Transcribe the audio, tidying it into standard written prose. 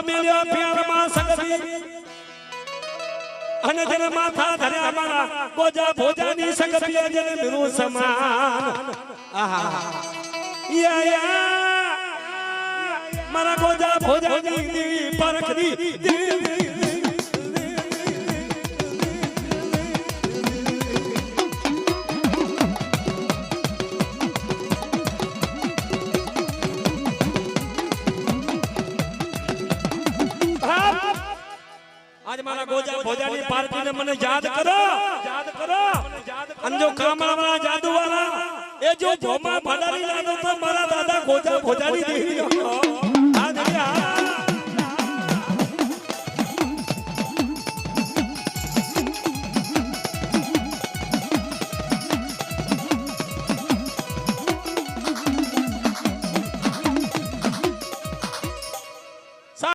મેલ્યો પ્યારમાં સગવી અને જેને માથા ધર્યા મારા ગોજા ભોજાની સગવી જેને મીરું સમાન આહા યા મારા ગોજા ભોજાની દેવી પરખડી દેવી आज मारा गोजा भोजानी पार्टी ने मने याद करो अंजो कामड़ा वाला जादू वाला ए जो भोमा भंडारी लादो तो मारा दादा गोजा भोजानी देवी